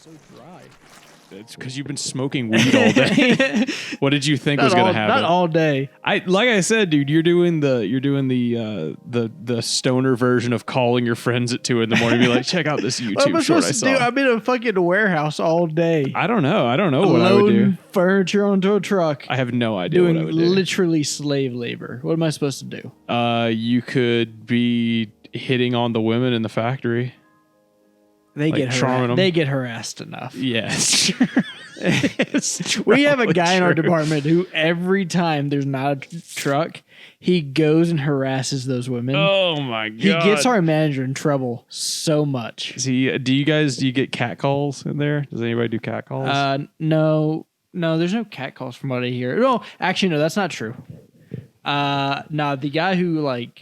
so dry. It's because you've been smoking weed all day. What did you think was going to happen? Not all day. Like I said, dude, you're doing the stoner version of calling your friends at 2 a.m. and be like, check out this YouTube short I saw. I'm in a fucking warehouse all day. I don't know what I would do. Loading furniture onto a truck. I have no idea doing what I would do. Literally slave labor. What am I supposed to do? You could be hitting on the women in the factory. They like get harassed enough. Yes. We have a guy in our department who every time there's not a truck, he goes and harasses those women. Oh my god. He gets our manager in trouble so much. Do you get cat calls in there? Does anybody do cat calls? No, there's no cat calls from what I hear. No, actually no, that's not true. No, the guy who like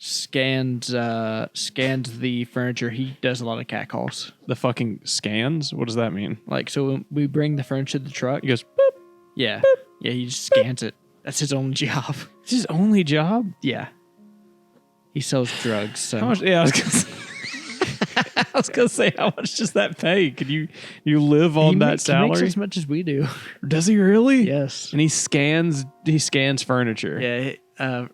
scans the furniture, he does a lot of cat calls. The fucking scans? What does that mean? Like, so when we bring the furniture to the truck, He goes, boop. yeah, boop. Yeah, he just scans it. That's his only job. It's his only job? Yeah. He sells drugs. So. How much? Yeah, I was gonna say, how much does that pay? Can you live on that salary? He makes as much as we do. Does he really? Yes. And he scans furniture. Yeah.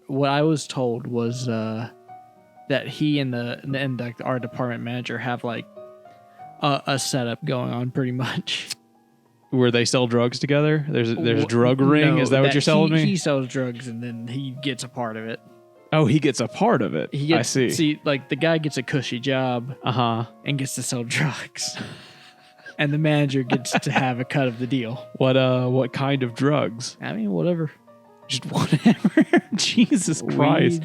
What I was told was that he and our department manager have like a setup going on pretty much. Where they sell drugs together? There's a drug ring? No, Is that what you're telling me? He sells drugs and then he gets a part of it. Oh, he gets a part of it. I see. See, like the guy gets a cushy job and gets to sell drugs. And the manager gets to have a cut of the deal. What kind of drugs? I mean, whatever. Just whatever. Jesus Christ.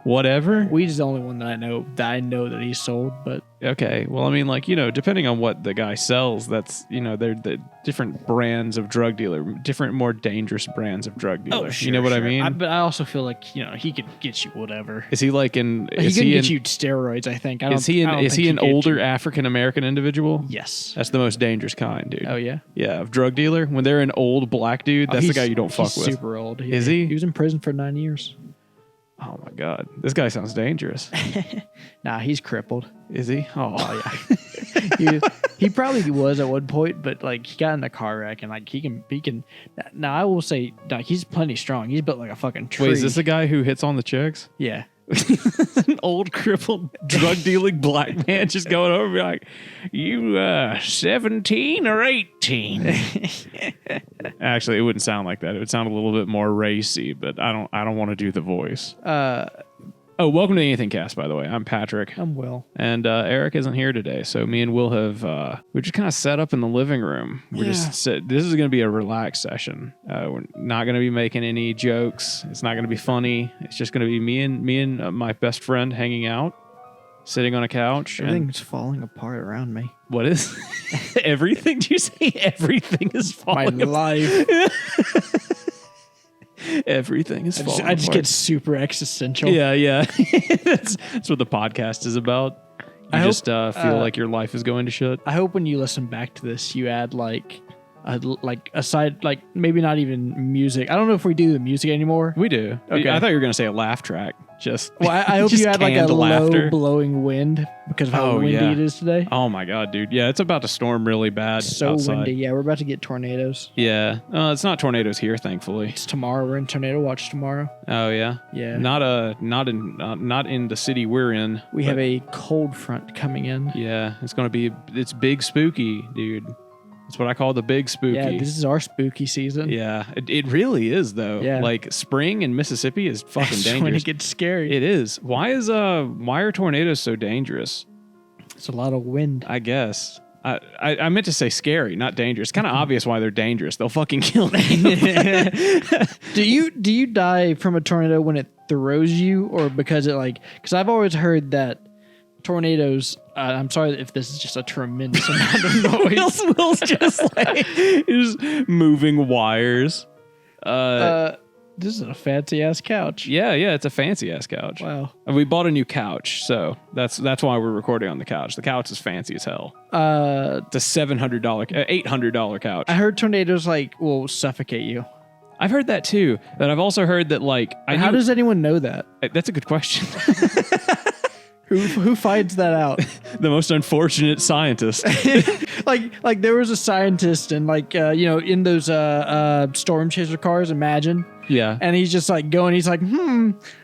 Whatever? Weed is the only one that I know that he's sold, but okay. Well, I mean, like, depending on what the guy sells, that's, they're the different brands of drug dealer, different, more dangerous brands of drug dealer. Sure, you know what I mean? But I also feel like, he could get you whatever. Is he like in... He could get you steroids, I think. Is he an older African-American individual? Yes. That's the most dangerous kind, dude. Oh, yeah? Yeah, of drug dealer. When they're an old black dude, that's the guy you don't fuck with. He's super old. Is he? He was in prison for 9 years. Oh my God. This guy sounds dangerous. Nah, he's crippled. Is he? Oh yeah. he probably was at one point, but like he got in a car wreck and like he can now I will say like he's plenty strong. He's built like a fucking tree. Wait, is this the guy who hits on the chicks? Yeah. An old crippled drug dealing black man just going over and be like, you 17 or 18? Actually, it wouldn't sound like that. It would sound a little bit more racy, but I don't want to do the voice. Oh, welcome to AnythingCast, by the way. I'm Patrick. I'm Will. And Eric isn't here today, so me and Will have we just kind of set up in the living room. This is going to be a relaxed session. We're not going to be making any jokes. It's not going to be funny. It's just going to be me and my best friend hanging out, sitting on a couch. Everything's falling apart around me. What is everything? Do you say everything is falling apart? My life. Everything is falling I just apart. get super existential. Yeah. That's what the podcast is about. You just feel like your life is going to shit. I hope when you listen back to this, you add like aside, like maybe not even music. I don't know if we do the music anymore. We do. Okay. I thought you were going to say a laugh track. I hope you add like a low blowing wind because of how windy it is today. Oh my God, dude. Yeah, it's about to storm really bad outside. Windy. Yeah, we're about to get tornadoes. Yeah. It's not tornadoes here, thankfully. It's tomorrow. We're in tornado watch tomorrow. Oh yeah. Yeah. Not in the city we're in. We have a cold front coming in. Yeah, it's big spooky, dude. That's what I call the big spooky. Yeah, this is our spooky season. Yeah, it really is though. Yeah. Like spring in Mississippi is fucking dangerous. When it gets scary. It is. Why are tornadoes so dangerous? It's a lot of wind. I guess. I meant to say scary, not dangerous. It's kind of obvious why they're dangerous. They'll fucking kill you. Do you die from a tornado when it throws you, or because it because I've always heard that tornadoes. I'm sorry if this is just a tremendous amount of noise. Will's just moving wires. This is a fancy ass couch. Yeah, it's a fancy ass couch. Wow. And we bought a new couch, so that's why we're recording on the couch. The couch is fancy as hell. It's a $700, $800 couch. I heard tornadoes will suffocate you. I've heard that too. But I've also heard that how does anyone know that? That's a good question. Who finds that out? The most unfortunate scientist. like there was a scientist and in those storm chaser cars, Imagine. Yeah. And he's just like going, he's like,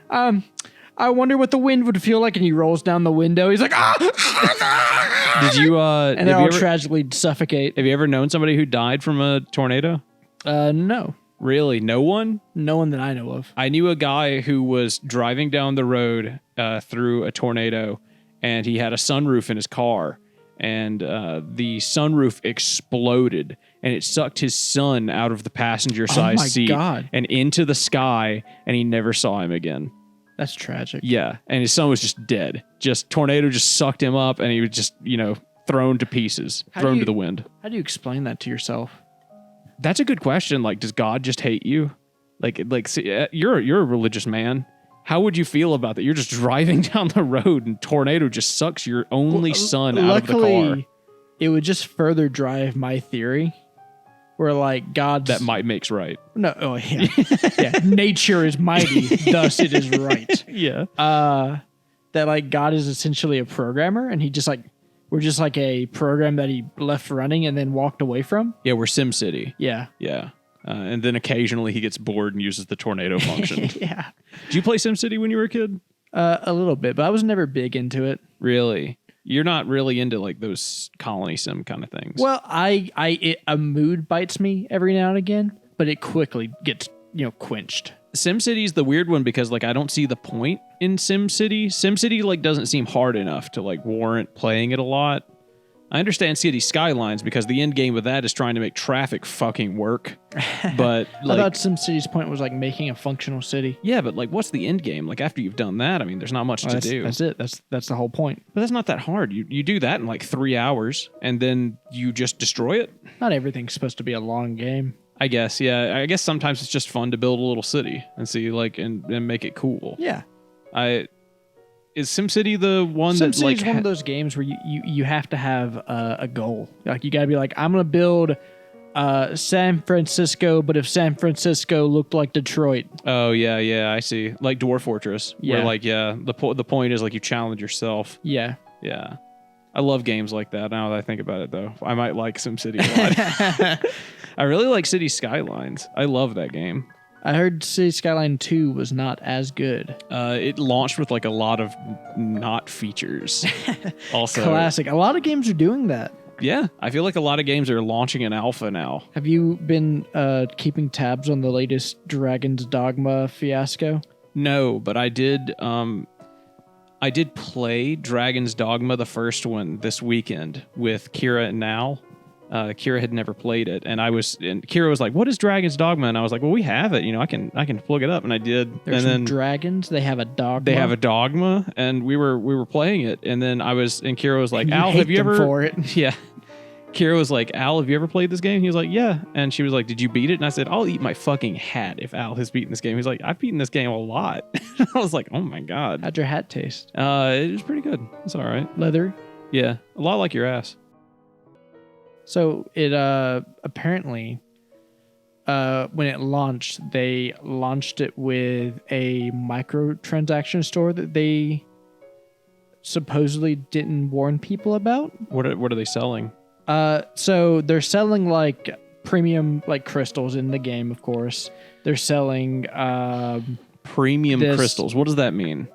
I wonder what the wind would feel like, and he rolls down the window. He's like, Did you and they all tragically suffocate. Have you ever known somebody who died from a tornado? No. Really? No one? No one that I know of. I knew a guy who was driving down the road through a tornado, and he had a sunroof in his car, and the sunroof exploded, and it sucked his son out of the passenger side seat God. and into the sky, and he never saw him again. That's tragic. Yeah, and his son was just dead. Tornado just sucked him up, and he was just, thrown to pieces, thrown to the wind. How do you explain that to yourself? That's a good question. Like, does God just hate you? See, you're a religious man. How would you feel about that? You're just driving down the road and tornado just sucks your only son out of the car. It would just further drive my theory where God's... That might makes right. No, oh yeah. Yeah, nature is mighty, thus it is right. Yeah. That God is essentially a programmer and he just we're just a program that he left running and then walked away from. Yeah, we're SimCity. Yeah. Yeah. And then occasionally he gets bored and uses the tornado function. Yeah. Did you play SimCity when you were a kid? A little bit, but I was never big into it. Really? You're not really into those colony sim kind of things. Well, a mood bites me every now and again, but it quickly gets, quenched. SimCity's the weird one because I don't see the point in SimCity. SimCity doesn't seem hard enough to warrant playing it a lot. I understand City Skylines because the end game of that is trying to make traffic fucking work. But I thought SimCity's point was making a functional city. Yeah, but what's the end game? After you've done that, I mean, there's not much to do. That's it. That's the whole point. But that's not that hard. You do that in 3 hours and then you just destroy it. Not everything's supposed to be a long game. I guess, yeah. I guess sometimes it's just fun to build a little city and see and make it cool. Yeah. Is SimCity the one that SimCity's one of those games where you have to have a goal. You got to be I'm going to build San Francisco, but if San Francisco looked like Detroit. Oh yeah, I see. Dwarf Fortress. Yeah. Where the point is you challenge yourself. Yeah. Yeah. I love games like that. Now that I think about it, though, I might like SimCity a lot. I really like City Skylines. I love that game. I heard City Skyline 2 was not as good. It launched with a lot of not features. Also, classic. A lot of games are doing that. Yeah, I feel a lot of games are launching in alpha now. Have you been keeping tabs on the latest Dragon's Dogma fiasco? No, but I did. I did play Dragon's Dogma, the first one, this weekend with Kira and Nal. Kira had never played it, and Kira was like, "What is Dragon's Dogma?" And I was like, "Well, we have it. I can plug it up." And I did. There's some dragons. They have a dogma. They have a dogma, and we were playing it. And then Kira was like, "Al, have you ever?" For it. Yeah. Kira was like, "Al, have you ever played this game?" He was like, "Yeah." And she was like, "Did you beat it?" And I said, "I'll eat my fucking hat if Al has beaten this game." He's like, "I've beaten this game a lot." I was like, "Oh my God." How'd your hat taste? It was pretty good. It's all right. Leather? Yeah. A lot like your ass. So it apparently when it launched, they launched it with a microtransaction store that they supposedly didn't warn people about. What are they selling? So they're selling premium crystals in the game, of course. They're selling premium crystals. What does that mean?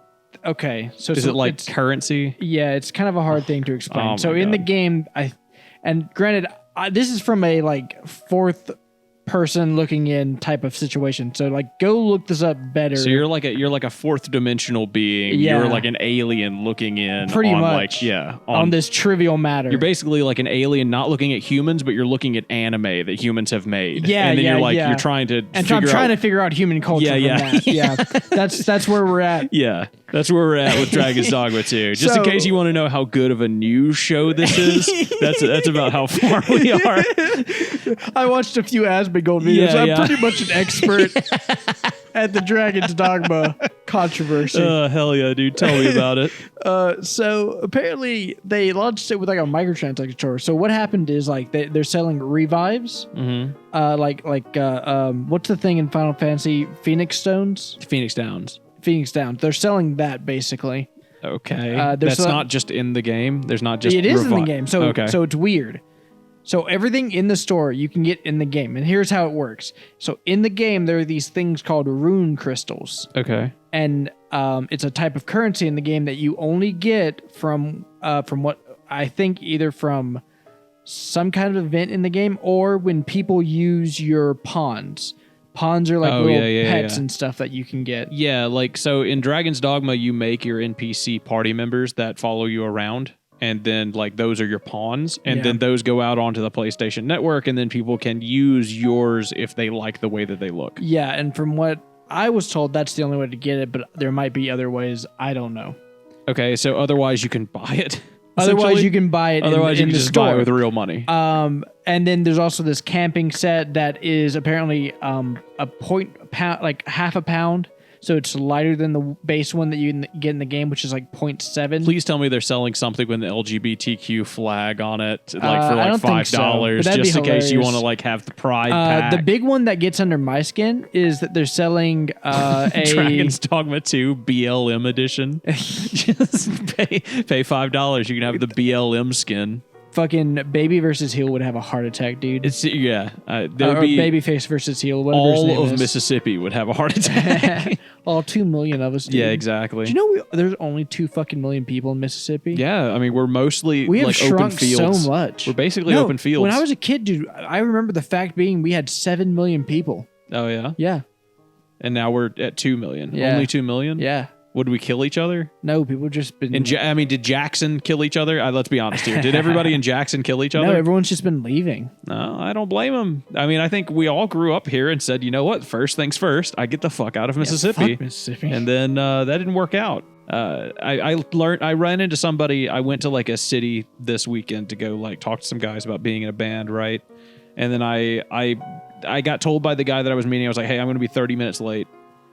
Okay, so is it currency? Yeah, it's kind of a hard thing to explain. So in God. the game, and granted, this is from a fourth person looking in type of situation. So go look this up better. So you're like a fourth dimensional being. Yeah. You're like an alien looking in pretty on much on this trivial matter. You're basically like an alien not looking at humans, but you're looking at anime that humans have made. Yeah, and then you're you're trying to I'm trying to figure out human culture from that. Yeah. That's where we're at. Yeah. That's where we're at with Dragon's Dogma 2. Just in case you want to know how good of a news show this is, that's about how far we are. I watched a few Asmongold videos. I'm pretty much an expert at the Dragon's Dogma controversy. Hell yeah, dude. Tell me about it. So apparently they launched it with a microtransaction store. So what happened is they're selling revives. Mm-hmm. What's the thing in Final Fantasy? Phoenix Stones? Phoenix Downs. They're selling that basically. Okay. There's That's not just in the game. There's not just it is in the game. So okay. so it's weird. So everything in the store you can get in the game, and here's how it works. So in the game there are these things called rune crystals, Okay. and it's a type of currency in the game that you only get from what I think either from some kind of event in the game or when people use your pawns. Pawns are like little pets and stuff that you can get. Yeah, like so in Dragon's Dogma, you make your NPC party members that follow you around, and then like those are your pawns, and then those go out onto the PlayStation Network, and then people can use yours if they like the way that they look. Yeah, and from what I was told, that's the only way to get it, but there might be other ways. I don't know. Okay, so otherwise you can buy it. Otherwise, you can buy it. Otherwise, in you can the just store. buy it with real money. And then there's also this camping set that is apparently a pound, like half a pound. So it's lighter than the base one that you can get in the game, which is like 0.7. Please tell me they're selling something with an LGBTQ flag on it, like for I like don't think so, $5, but just in case you hilarious. want to like have the pride pack. The big one that gets under my skin is that they're selling a Dragon's Dogma 2 BLM edition. Just pay $5. You can have the BLM skin. fucking Baby versus Heel would have a heart attack, dude. It's there would or be Babyface versus Heel. Whatever his all name of is. Mississippi would have a heart attack. All 2 million of us. Dude. Yeah, exactly. Do you know there's only 2 fucking million people in Mississippi? Yeah, I mean we're mostly We have like shrunk open fields. so much. We're basically open fields. When I was a kid, dude, I remember the fact being we had 7 million people. Oh yeah, Yeah. and now we're at 2 million. Yeah. Only 2 million. Yeah. Would we kill each other? No, people just been. And I mean, did Jackson kill each other? Let's be honest here. Did everybody in Jackson kill each other? No, everyone's just been leaving. No, I don't blame them. I mean, I think we all grew up here and said, you know what? First things first. I get the fuck out of Mississippi. Fuck Mississippi. And then that didn't work out. I ran into somebody. I went to like a city this weekend to go like talk to some guys about being in a band, right? And then I got told by the guy that I was meeting, I was like, hey, I'm going to be 30 minutes late.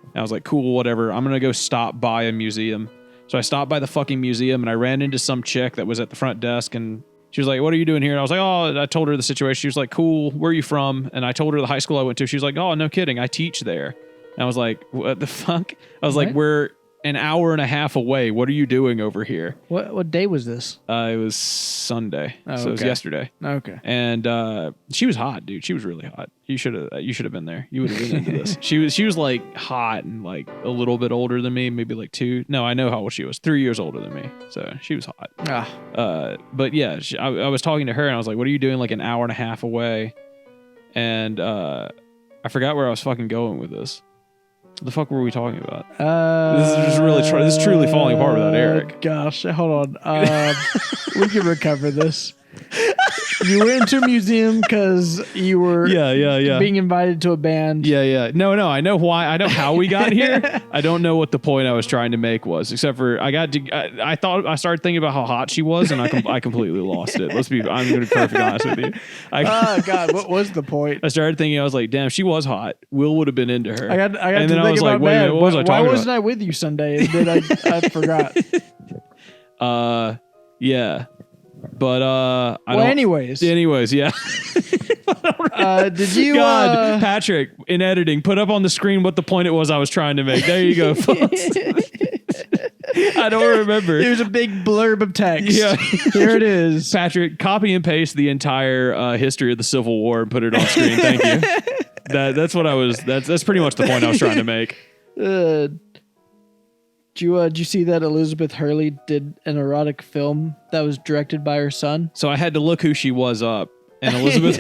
And I was like, cool, whatever. I'm going to go stop by a museum. So I stopped by the fucking museum and I ran into some chick that was at the front desk and she was like, what are you doing here? And I was like, oh, I told her the situation. She was like, cool, where are you from? And I told her the high school I went to. She was like, oh, no kidding. I teach there. And I was like, what the fuck? I was like, we're an hour and a half away. What are you doing over here? What day was this? It was Sunday. Oh, so it was okay. yesterday. Okay. And she was hot, dude. She was really hot. You should have been there. You would have been into this. She was like hot and like a little bit older than me, maybe like 2. No, I know how old she was. 3 years older than me. So she was hot. But yeah, I was talking to her and I was like, what are you doing like an hour and a half away? And I forgot where I was fucking going with this. What the fuck were we talking about? This is just really this is truly falling apart without Eric. Gosh, hold on. We can recover this. You went into a museum because you were being invited to a band. Yeah. No, I know why. I know how we got here. I don't know what the point I was trying to make was, except for I thought I started thinking about how hot she was, and I completely lost it. I'm going to be perfectly honest with you. Oh God, what was the point? I started thinking, I was like, damn, she was hot. Will would have been into her. I got and to then think I was about like, wait a minute, what was I why talking wasn't about? I with you Sunday? And then I forgot. Yeah. But anyways, yeah. did you? God, Patrick, in editing, put up on the screen what the point it was I was trying to make. There you go, folks. I don't remember. There's a big blurb of text. Yeah. Here it is. Patrick, copy and paste the entire history of the Civil War and put it on screen. Thank you. That's what I was. That's pretty much the point I was trying to make. Did you see that Elizabeth Hurley did an erotic film that was directed by her son? So I had to look who she was up. And Elizabeth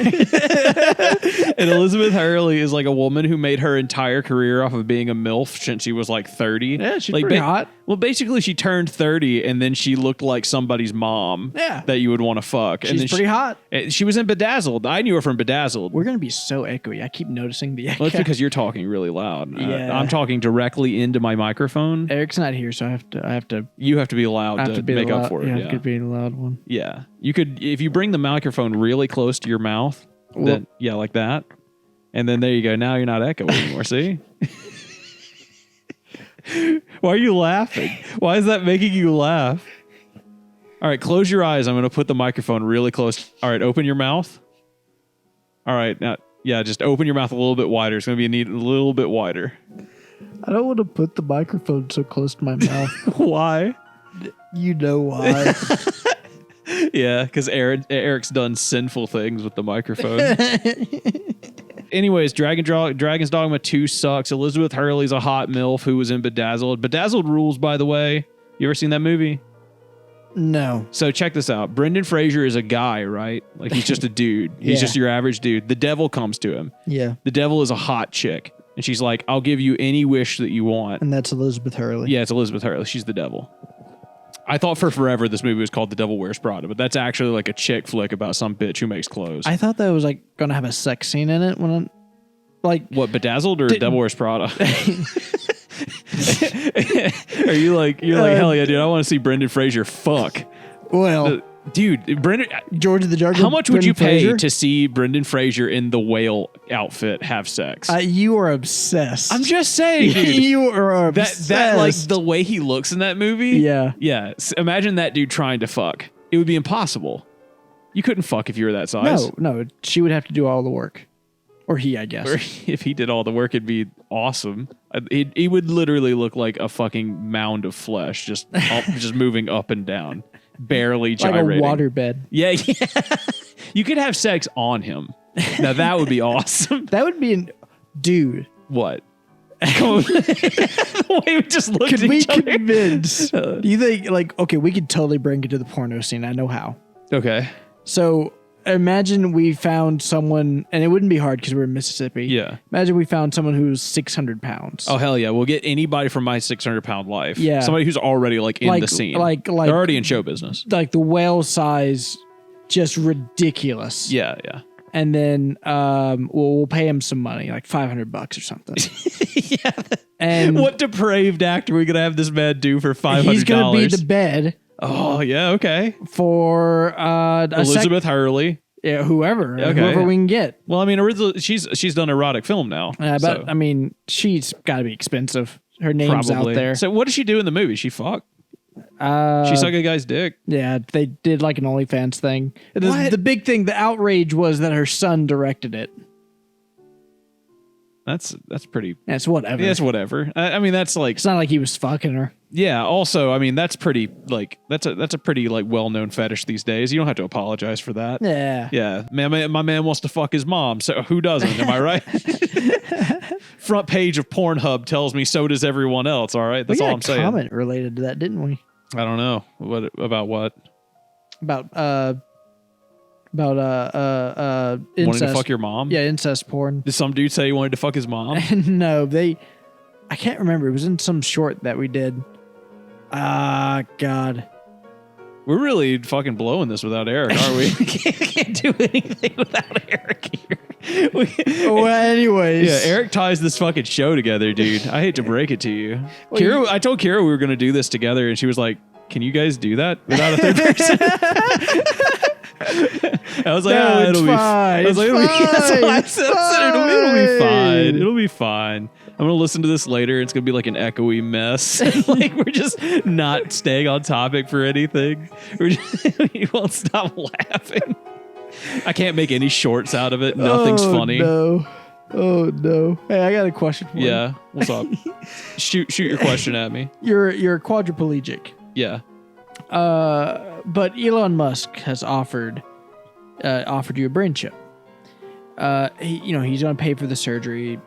Hurley is like a woman who made her entire career off of being a MILF since she was like 30. Yeah, she's like, pretty hot. Well, basically she turned 30 and then she looked like somebody's mom that you would want to fuck. She's and then pretty hot. She was in Bedazzled. I knew her from Bedazzled. We're going to be so echoey. I keep noticing the echo. Well, it's because you're talking really loud. Yeah. I'm talking directly into my microphone. Eric's not here, so I have to. You have to be loud to make up for it. Yeah, I could be the loud one. Yeah. You could, if you bring the microphone really close to your mouth, then, like that. And then there you go. Now you're not echoing anymore. See? Why are you laughing? Why is that making you laugh? All right, close your eyes. I'm going to put the microphone really close. All right, open your mouth. All right, now, just open your mouth a little bit wider. It's going to be a little bit wider. I don't want to put the microphone so close to my mouth. Why? You know why? Yeah, because Eric's done sinful things with the microphone. Anyways, Dragon's Dogma 2 sucks. Elizabeth Hurley's a hot MILF who was in Bedazzled. Bedazzled rules, by the way. You ever seen that movie? No. So check this out. Brendan Fraser is a guy, right? Like he's just a dude. He's just your average dude. The devil comes to him. Yeah. The devil is a hot chick. And she's like, I'll give you any wish that you want. And that's Elizabeth Hurley. Yeah, it's Elizabeth Hurley. She's the devil. I thought for forever this movie was called The Devil Wears Prada, but that's actually like a chick flick about some bitch who makes clothes. I thought that was like going to have a sex scene in it. Like what, Bedazzled or Devil Wears Prada? You're like, hell yeah, dude, I want to see Brendan Fraser fuck. Well, dude, Brendan, George of the Jungle. how much would you pay Fraser? to see Brendan Fraser in the whale outfit have sex? You are obsessed. I'm just saying, dude. You are obsessed. That like the way he looks in that movie. Yeah. Yeah. Imagine that dude trying to fuck. It would be impossible. You couldn't fuck if you were that size. No. She would have to do all the work. Or he, I guess. Or if he did all the work, it'd be awesome. He would literally look like a fucking mound of flesh, just moving up and down, barely gyrating. Like a waterbed. Yeah. You could have sex on him. Now that would be awesome. That would be dude. What? The way we just looked Could at we each other. convince? Do you think okay, we could totally bring it to the porno scene. I know how. Okay. So imagine we found someone, and it wouldn't be hard because we're in Mississippi. Yeah. Imagine we found someone who's 600 pounds. Oh hell yeah! We'll get anybody from my 600-pound life. Yeah. Somebody who's already in the scene. Like they're already in show business. Like the whale size, just ridiculous. Yeah, yeah. And then we'll pay him some money, like $500 or something. Yeah. And what depraved act are we gonna have this man do for $500? He's gonna be the bed. Oh yeah, okay. For Elizabeth Hurley. Yeah, whoever, Okay. whoever we can get. Well, I mean, originally she's done erotic film now. But so. I mean, she's got to be expensive. Her name's Probably. out there. So what does she do in the movie? She fuck. She suck a guy's dick. Yeah, they did like an OnlyFans thing. What? The big thing, the outrage was that her son directed it. That's pretty. Yeah, it's whatever. Yeah, it's whatever. I mean, that's like. It's not like he was fucking her. Yeah. Also, I mean, that's pretty like that's a pretty like well-known fetish these days. You don't have to apologize for that. Yeah. Yeah. My man wants to fuck his mom. So who doesn't? Am I right? Front page of Pornhub tells me so does everyone else. All right. That's all I'm saying. We got a comment related to that, didn't we? I don't know. About what? About Wanting incest. to fuck your mom? Yeah, incest porn. Did some dude say he wanted to fuck his mom? No, I can't remember. It was in some short that we did. God. We're really fucking blowing this without Eric, aren't we? Can't do anything without Eric here. Well, anyways. Yeah, Eric ties this fucking show together, dude. I hate to break it to you. I told Kira we were going to do this together, and she was like, can you guys do that without a third person? I was like, No, it'll it's be fine. I was like, that's what I said. It'll be fine. It'll be fine. I'm gonna listen to this later. It's gonna be like an echoey mess. Like we're just not staying on topic for anything. We won't stop laughing. I can't make any shorts out of it. Nothing's funny. No. Oh no. Hey, I got a question for you. Yeah. What's up? Shoot your question at me. You're quadriplegic. Yeah. But Elon Musk has offered you a brain chip. He's going to pay for the surgery,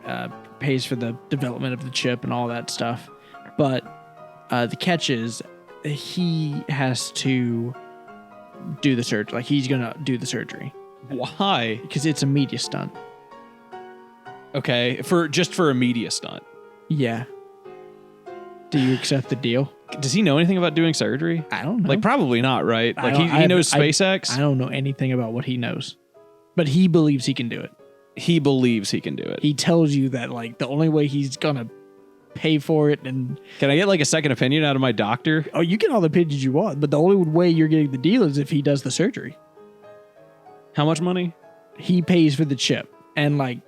pays for the development of the chip and all that stuff. But the catch is he has to do the surgery. Like he's going to do the surgery. Why? Because it's a media stunt. Okay, for a media stunt. Yeah. Do you accept the deal? Does he know anything about doing surgery? I don't know. Like probably not, right? Like he knows SpaceX. I don't know anything about what he knows, but he believes he can do it. He believes he can do it. He tells you that like the only way he's gonna pay for it, and can I get like a second opinion out of my doctor? Oh, you get all the opinions you want, but the only way you're getting the deal is if he does the surgery. How much money? He pays for the chip and like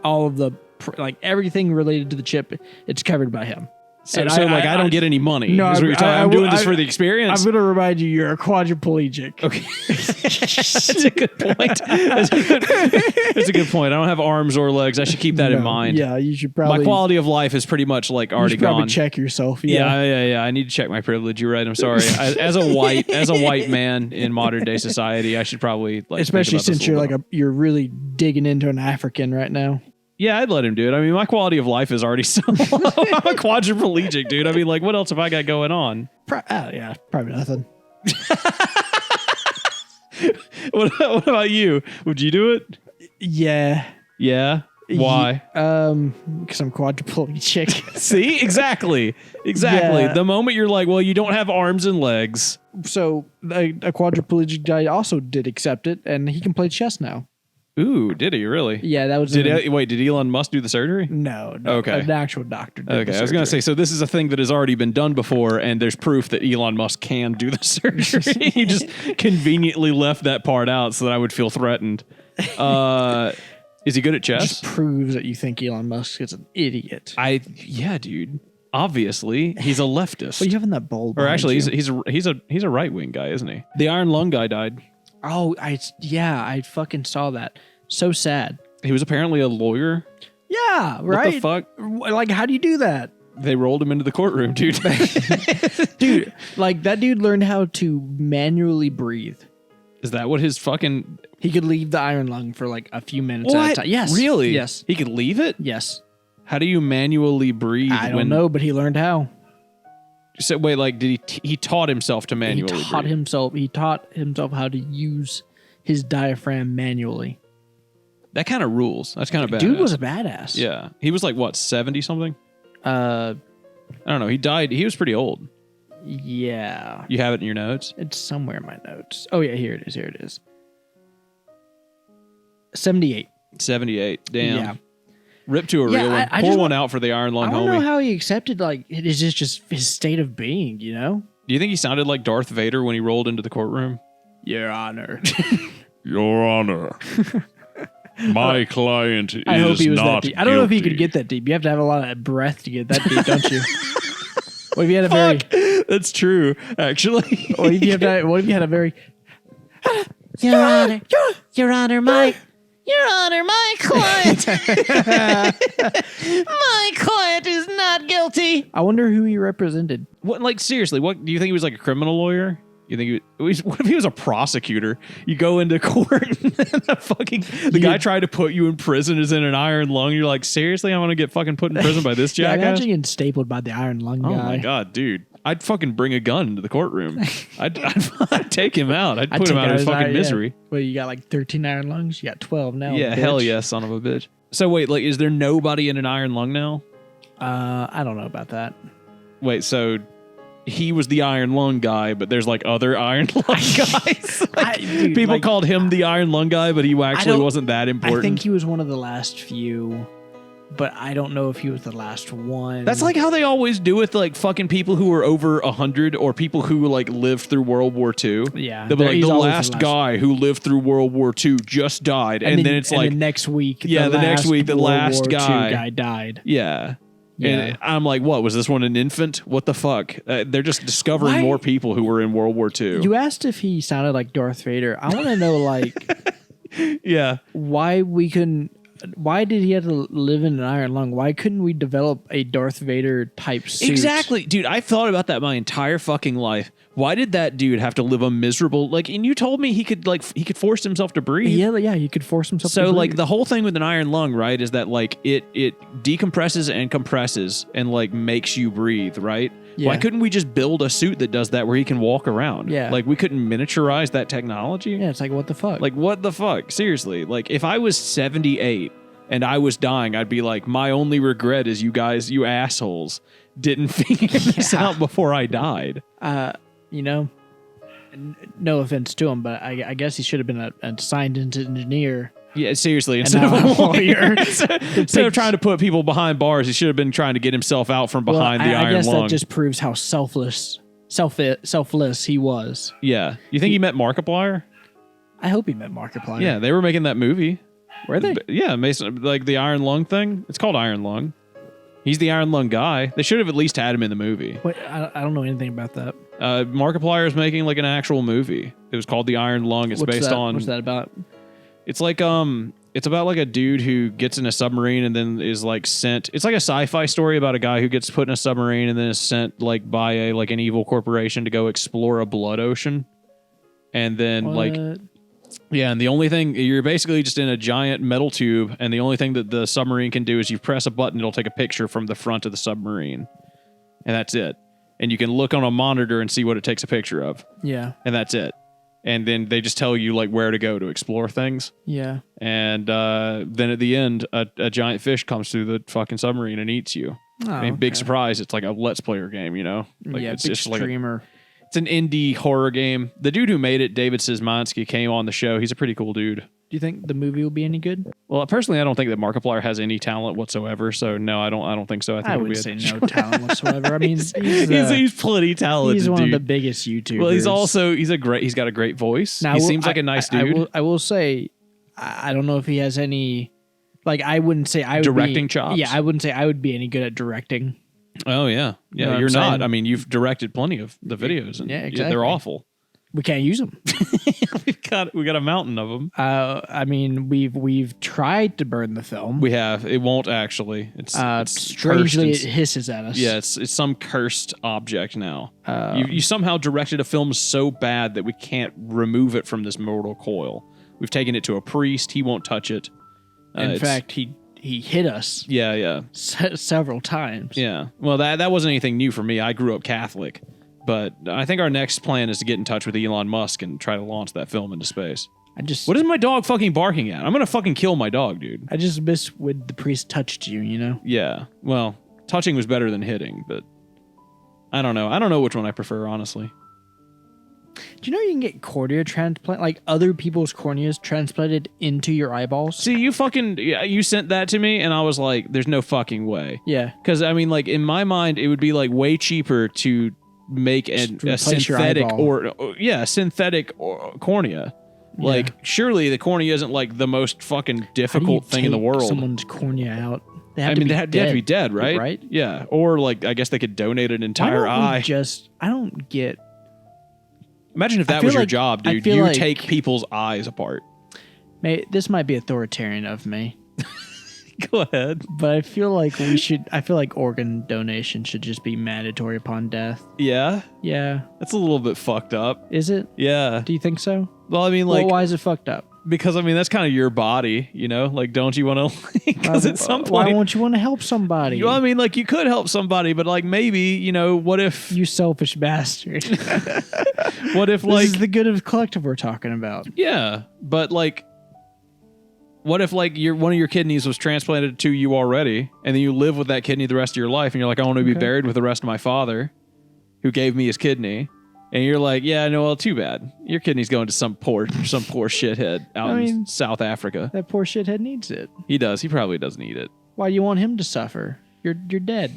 all of the like everything related to the chip. It's covered by him. So, And I don't get any money. No, is what you're talking. I'm doing this for the experience. I'm going to remind you, you're a quadriplegic. Okay. That's a good point. That's a good point. I don't have arms or legs. I should keep that in mind. Yeah, you should probably. My quality of life is pretty much like already probably gone. check yourself. Yeah. I need to check my privilege. You're right. I'm sorry. As a white man in modern day society, I should probably especially since you're you're really digging into an African right now. Yeah, I'd let him do it. I mean, my quality of life is already so low. I'm a quadriplegic, dude. I mean, like, what else have I got going on? Probably nothing. What about you? Would you do it? Yeah. Yeah? Why? Because I'm quadriplegic. See? Exactly. Yeah. The moment you're like, well, you don't have arms and legs. So a quadriplegic guy also did accept it, and he can play chess now. Ooh, did he really? Yeah, that was. Did Elon Musk do the surgery? No. Okay. An actual doctor did Okay, the I was going to say, so this is a thing that has already been done before, and there's proof that Elon Musk can do the surgery. He just conveniently left that part out so that I would feel threatened. Is he good at chess? Just proves that you think Elon Musk is an idiot. Yeah, dude. Obviously, he's a leftist. What are you having that bulb? Or actually, you? he's a right wing guy, isn't he? The iron lung guy died. Oh, I fucking saw that. So sad. He was apparently a lawyer. Yeah, right. What the fuck? Like, how do you do that? They rolled him into the courtroom, dude. Dude, like that dude learned how to manually breathe. Is that what his fucking... He could leave the iron lung for like a few minutes at a time. Yes. Really? Yes. He could leave it? Yes. How do you manually breathe? I don't know, but he learned how. So wait, like, did he taught himself to manually breathe? He taught himself how to use his diaphragm manually. That kind of rules. That's kind of badass. Dude was a badass. Yeah. He was like, what, 70 something? I don't know. He died. He was pretty old. Yeah. You have it in your notes? It's somewhere in my notes. Oh, yeah. Here it is. 78. 78. Damn. Yeah. Rip to a real one. Pour one out for the iron lung homie. I don't know how he accepted, like, it is just his state of being, you know? Do you think he sounded like Darth Vader when he rolled into the courtroom? Your Honor. Your Honor. My client I hope he was not that deep. I don't know if he guilty. could get that deep. You have to have a lot of breath to get that deep, don't you? What if you had a very... That's true, actually. What if you had a very... Your Honor, my client. My client is not guilty. I wonder who he represented. What, like, seriously, what do you think he was, like a criminal lawyer? You think what if he was a prosecutor? You go into court and the guy trying to put you in prison is in an iron lung. You're like, seriously, I want to get fucking put in prison by this Yeah, jackass? imagine getting stapled by the iron lung guy. Oh my god, dude! I'd fucking bring a gun into the courtroom. I'd take him out. I'd put him out of his fucking misery. Yeah. Well, you got like 13 iron lungs. You got 12 now. Yeah, bitch. hell yeah, son of a bitch. So wait, like, is there nobody in an iron lung now? I don't know about that. Wait, so he was the iron lung guy, but there's like other iron lung guys. People called him the iron lung guy, but he actually wasn't that important. I think he was one of the last few, but I don't know if he was the last one. That's like how they always do with like fucking people who are over 100 or people who like lived through World War II. Yeah, they'll be like, the last guy who lived through World War II just died, and then it's like the next week. Yeah, the next week the last guy died. Yeah. And I'm like, what? Was this one an infant? What the fuck? They're just discovering more people who were in World War II. You asked if he sounded like Darth Vader. I want to know, like, yeah, why did he have to live in an iron lung? Why couldn't we develop a Darth Vader type suit? Exactly. Dude, I've thought about that my entire fucking life. Why did that dude have to live a miserable, like, and you told me he could force himself to breathe. Yeah, he could force himself to breathe. So, like, the whole thing with an iron lung, right, is that, like, it decompresses and compresses and, like, makes you breathe, right? Yeah. Why couldn't we just build a suit that does that where he can walk around? Yeah. Like, we couldn't miniaturize that technology? Yeah, it's like, what the fuck? Like, what the fuck? Seriously. Like, if I was 78 and I was dying, I'd be like, my only regret is you guys, you assholes, didn't figure this out before I died. You know, no offense to him, but I guess he should have been a science engineer. Yeah, seriously, instead of a lawyer. Instead of trying to put people behind bars, he should have been trying to get himself out from behind the iron lung. I guess that just proves how selfless he was. Yeah. You think he met Markiplier? I hope he met Markiplier. Yeah, they were making that movie. Were they? Yeah, Mason, like the iron lung thing. It's called Iron Lung. He's the Iron Lung guy. They should have at least had him in the movie. Wait, I don't know anything about that. Markiplier is making like an actual movie. It was called The Iron Lung. It's based on. What's that about? It's like it's about like a dude who gets in a submarine and then is like sent. It's like a sci-fi story about a guy who gets put in a submarine and then is sent like by an evil corporation to go explore a blood ocean. And then and the only thing, you're basically just in a giant metal tube, and the only thing that the submarine can do is you press a button, it'll take a picture from the front of the submarine. And that's it. And you can look on a monitor and see what it takes a picture of. Yeah. And that's it. And then they just tell you like where to go to explore things. Yeah. And then at the end, a giant fish comes through the fucking submarine and eats you. Oh, I mean, big surprise. It's like a Let's Player game, you know? Like, yeah, it's big just like streamer. it's an indie horror game. The dude who made it, David Szymanski, came on the show. He's a pretty cool dude. Do you think the movie will be any good? Well, personally, I don't think that Markiplier has any talent whatsoever. So no, I don't think so. I think I it'll wouldn't be say no talent whatsoever. I mean, he's pretty talented. he's one dude. of the biggest YouTubers. Well, he's got a great voice. Now, he seems like a nice dude. I will say, I don't know if he has any. Like, I wouldn't say I would directing be, chops. Yeah, I wouldn't say I would be any good at directing. Oh yeah, You know what you're I'm not. saying? I mean, you've directed plenty of the videos, and Yeah, exactly. they're awful. We can't use them. we got a mountain of them. I mean, we've tried to burn the film. We have. It won't actually. It's Strangely, cursed it hisses at us. yeah, it's some cursed object now. You somehow directed a film so bad that we can't remove it from this mortal coil. We've taken it to a priest. He won't touch it. In fact, he hit us. Yeah. Several times. Yeah. Well, that wasn't anything new for me. I grew up Catholic. But I think our next plan is to get in touch with Elon Musk and try to launch that film into space. What is my dog fucking barking at? I'm going to fucking kill my dog, dude. I just miss when the priest touched you, you know? Yeah. Well, touching was better than hitting, but I don't know. I don't know which one I prefer, honestly. Do you know you can get cornea transplant, like other people's corneas transplanted into your eyeballs? See, you sent that to me, and I was like, there's no fucking way. Yeah. Because, I mean, like, in my mind, it would be, like, way cheaper to make a synthetic synthetic cornea. Yeah. Like, surely the cornea isn't, like, the most fucking difficult thing in the world. Someone's cornea out. They have they have to be dead, right? Right? Yeah. Or, like, I guess they could donate an entire eye. I don't get... Imagine if that was your job, dude. You take people's eyes apart. This might be authoritarian of me. Go ahead. But I feel like organ donation should just be mandatory upon death. Yeah? Yeah. That's a little bit fucked up. Is it? Yeah. Do you think so? Well, I mean, like... why is it fucked up? Because, I mean, that's kind of your body, you know? Like, don't you want to... Because at some point... Why won't you want to help somebody? Well, I mean, like, you could help somebody, but, like, maybe, you know, what if... You selfish bastard. What if, like... This is the good of the collective we're talking about. Yeah, but, like... What if, like, one of your kidneys was transplanted to you already, and then you live with that kidney the rest of your life, and you're like, I want to be buried with the rest of my father, who gave me his kidney, and you're like, yeah, no, well, too bad. Your kidney's going to some poor shithead out in South Africa. That poor shithead needs it. He does. He probably does need it. Why do you want him to suffer? You're dead.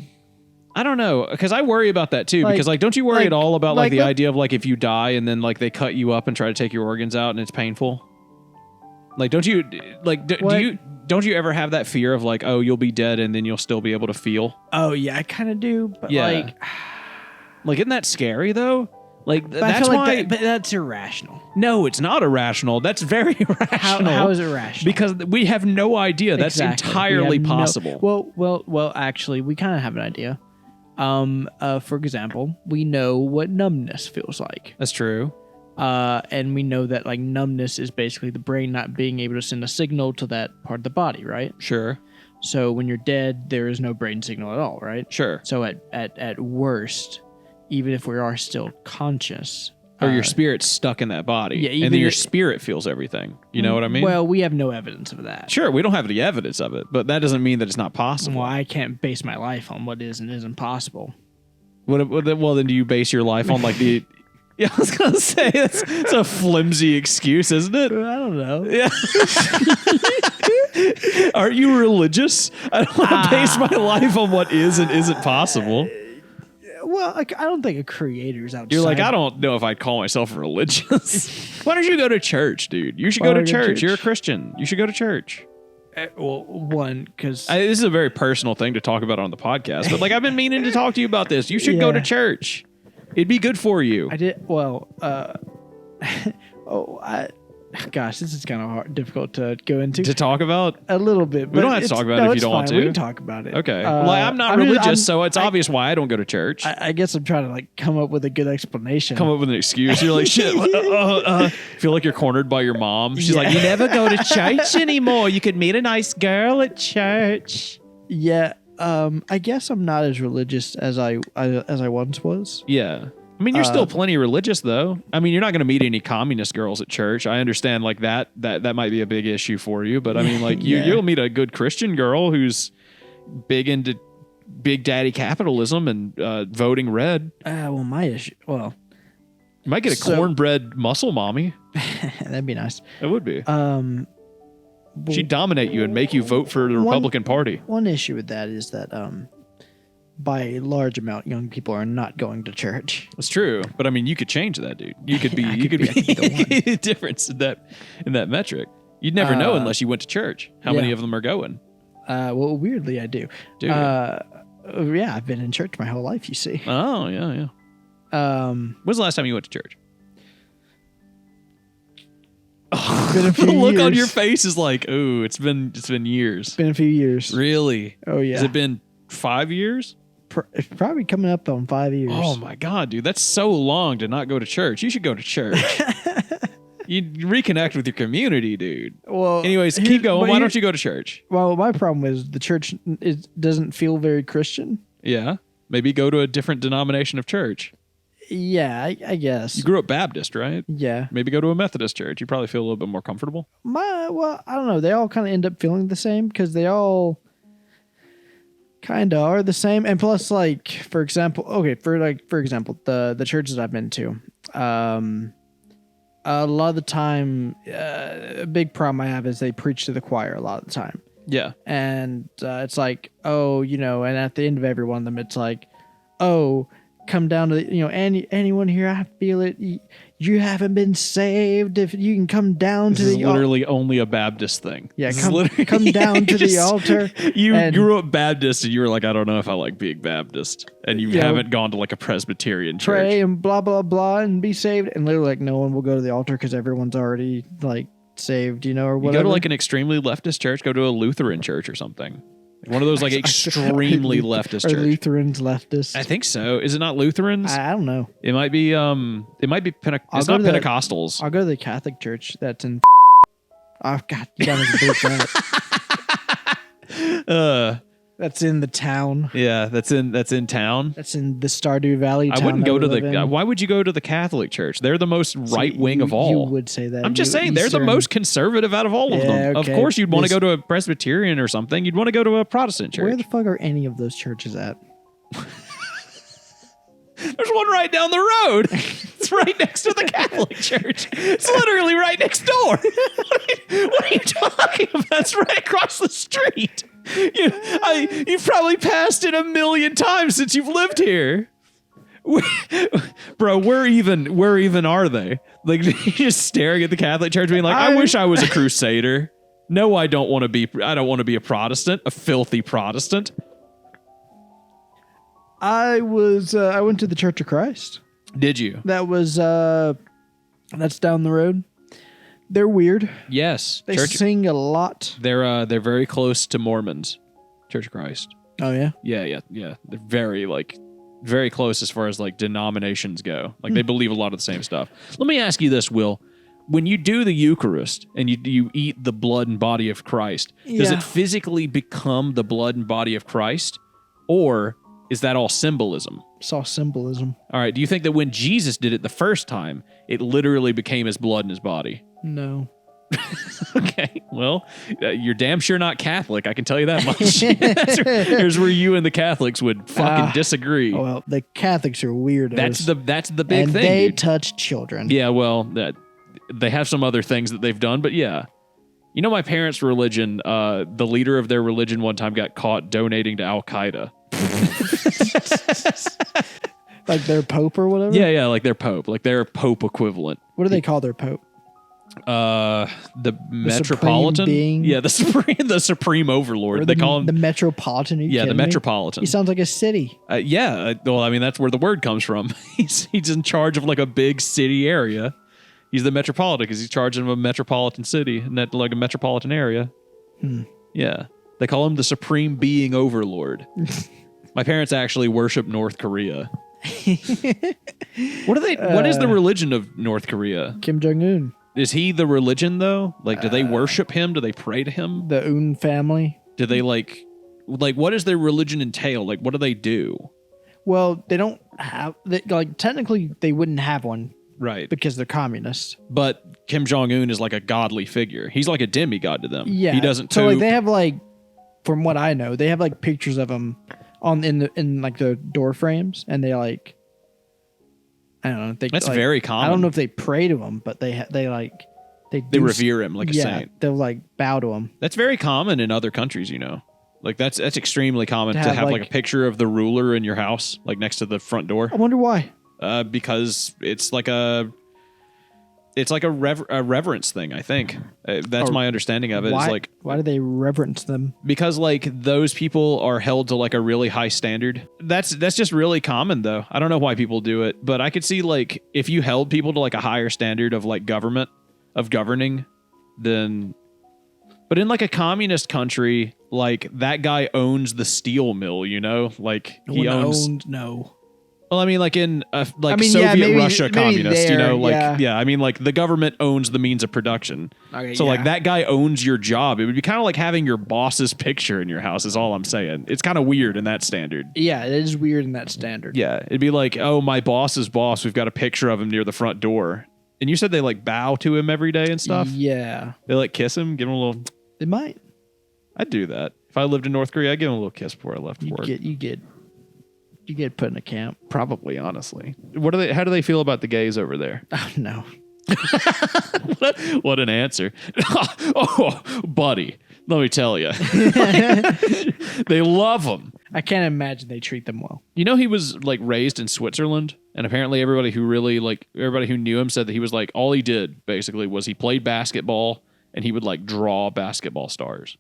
I don't know, because I worry about that too. Because, like, don't you worry at all about like the idea of like if you die and then like they cut you up and try to take your organs out and it's painful? Like, don't you don't you ever have that fear of like, oh, you'll be dead and then you'll still be able to feel? Oh yeah, I kind of do. But like isn't that scary though? Like that's why. But that's irrational. No, it's not irrational. That's very irrational. How is it rational? Because we have no idea. That's entirely possible. Well. Actually, we kind of have an idea. For example, we know what numbness feels like. That's true. And we know that like numbness is basically the brain not being able to send a signal to that part of the body, right? Sure. So when you're dead, there is no brain signal at all, right? Sure. So at worst, even if we are still conscious, or your spirit's stuck in that body, yeah, and then your spirit feels everything. You know what I mean? Well, we have no evidence of that. Sure, we don't have any evidence of it, but that doesn't mean that it's not possible. Well, I can't base my life on what is and isn't possible. Well, then do you base your life on like the... Yeah, I was going to say, it's a flimsy excuse, isn't it? I don't know. Yeah. Are you religious? I don't want to base my life on what is and isn't possible. Well, I don't think a creator's outside. You're like, I don't know if I'd call myself religious. Why don't you go to church, dude? You should go to church. You're a Christian. You should go to church. Well, one, because This is a very personal thing to talk about on the podcast, but like I've been meaning to talk to you about this. You should go to Yeah. church. It'd be good for you. I did gosh, this is kind of difficult to go into To talk about? a little bit. We don't have to talk about it if you it's don't want fine. to. We can talk about it. Okay. Well, I'm not religious, so it's obvious why I don't go to church. I guess I'm trying to like come up with a good explanation. Come up with an excuse. You're like, shit. Feel like you're cornered by your mom. She's like, you never go to church anymore. You could meet a nice girl at church. Yeah. I guess I'm not as religious as I once was. Yeah. I mean, you're still plenty religious, though. I mean, you're not going to meet any communist girls at church. I understand, like that might be a big issue for you. But I mean, like you'll meet a good Christian girl who's big into Big Daddy capitalism and voting red. Well, my issue. Well, You might get a cornbread muscle mommy. that'd be nice. It would be. Well, She'd dominate you and make you vote for the Republican Party. One issue with that is that by a large amount, young people are not going to church. It's true, but I mean, you could change that, dude. You could be. I you could could be be a difference in that metric. You'd never know unless you went to church. How many of them are going? Well, weirdly, I do. Do you? Yeah, I've been in church my whole life. You see. Oh yeah. When's the last time you went to church? Been a few The look on years. your face is like, ooh, it's been years. Been a few years. Really? Oh yeah. Has it been 5 years? It's probably coming up on 5 years. Oh my god, dude, that's so long to not go to church. You should go to church. You reconnect with your community, dude. Well, Anyways, keep going. Why don't you go to church? Well, my problem is the church doesn't feel very Christian. Yeah, maybe go to a different denomination of church. Yeah, I guess. You grew up Baptist, right? Yeah. Maybe go to a Methodist church. You probably feel a little bit more comfortable. Well, I don't know. They all kind of end up feeling the same because they all kind of are the same. And plus, like, for example, the churches I've been to, a lot of the time, a big problem I have is they preach to the choir a lot of the time. Yeah. And it's like, oh, and at the end of every one of them, it's like, oh, come down to anyone here, I feel it, you haven't been saved, if you can come down This to is the literally only a Baptist thing. yeah, This is come literally- down to the altar. You and- grew up Baptist and you were like, I don't know if I like being Baptist. And you Yeah. haven't gone to like a Presbyterian church. pray and blah blah blah and be saved, and literally like no one will go to the altar because everyone's already like saved, or You whatever. go to like an extremely leftist church, go to a Lutheran church or something. One of those like extremely leftist Or church. Lutherans, leftists. I think so. Is it not Lutherans? I don't know. It might be it's I'll not go to the- Pentecostals. I'll go to the Catholic church that's in. Oh God, you gotta bleep that. That's in the town. Yeah, that's in town. That's in the Stardew Valley. I Town wouldn't that go we to live the in. why would you go to the Catholic church? They're the most right wing of all. You would say that. I'm just saying they're the Eastern- most conservative out of all of them. Yeah, Of okay. course you'd want to This- go to a Presbyterian or something. You'd want to go to a Protestant church. Where the fuck are any of those churches at? There's one right down the road. It's right next to the Catholic church. It's literally right next door. What are you talking about? It's right across the street. You've probably passed it 1,000,000 times since you've lived here. Bro, where even are they? Like, you're just staring at the Catholic church being like, I wish I was a crusader. No, I don't want to be a Protestant, a filthy Protestant. I went to the Church of Christ. Did you? That was that's down the road. They're weird. Yes. They sing a lot. They're very close to Mormons, Church of Christ. Oh yeah. Yeah. They're very close as far as like denominations go. Like they believe a lot of the same stuff. Let me ask you this, Will. When you do the Eucharist and you eat the blood and body of Christ, does Yeah. it physically become the blood and body of Christ, or is that all symbolism? Saw symbolism. All right. Do you think that when Jesus did it the first time, it literally became his blood and his body? No. Okay, well, you're damn sure not Catholic. I can tell you that much. Here's where you and the Catholics would fucking disagree. Oh, well, the Catholics are weirdos. That's the big and thing. they dude. touch children. Yeah, well, they have some other things that they've done, but yeah. You know, my parents' religion, the leader of their religion one time got caught donating to Al Qaeda. Like their pope or whatever. Yeah, like their pope, like their pope equivalent. What do they call their pope? The Metropolitan. supreme being? Yeah, the supreme overlord. Or They call him the Metropolitan. Are you the kidding me? Metropolitan. He sounds like a city. Well, I mean that's where the word comes from. He's in charge of like a big city area. He's the Metropolitan because he's charging of a metropolitan city and that like a metropolitan area. Yeah, they call him the supreme being overlord. My parents actually worship North Korea. What is the religion of North Korea? Kim Jong-un. Is he the religion though? Like, do they worship him? Do they pray to him? The Un family. Do they like what does their religion entail? Like, what do they do? Well, they don't have technically they wouldn't have one Right. because they're communists. But Kim Jong-un is like a godly figure. He's like a demigod to them. Yeah, He doesn't So like toot. they have from what I know, they have like pictures of him in like the door frames, and they like. I don't know. That's very common. I don't know if they pray to him, but they They revere him like a saint. They'll like bow to him. That's very common in other countries, you know. Like that's extremely common to have, have like like a picture of the ruler in your house, like next to the front door. I wonder why. Because it's like a reverence thing. I think that's my understanding of it. Why? Is like Why do they reverence them? because like those people are held to like a really high standard. That's just really common though. I don't know why people do it, but I could see like if you held people to like a higher standard of like governing, then. But in like a communist country, like that guy owns the steel mill, you know, like he owns. No. Well, I mean, like in I mean, Soviet maybe Russia communist, you there, know, like yeah. I mean, like the government owns the means of production. Okay, So like yeah. that guy owns your job. It would be kind of like having your boss's picture in your house. Is all I'm saying. It's kind of weird in that standard. Yeah, it is weird in that standard. Yeah, it'd be like, oh, my boss's boss. We've got a picture of him near the front door. And you said they like bow to him every day and stuff. Yeah. They like kiss him, give him a little. They might. I'd do that if I lived in North Korea. I'd give him a little kiss before I left for work. You get put in a camp. Probably, honestly. How do they feel about the gays over there? Oh no. What an answer. Oh, buddy, let me tell you. They love him. I can't imagine they treat them well. You know, he was like raised in Switzerland, and apparently everybody who knew him said that he was like, all he did basically was he played basketball and he would like draw basketball stars.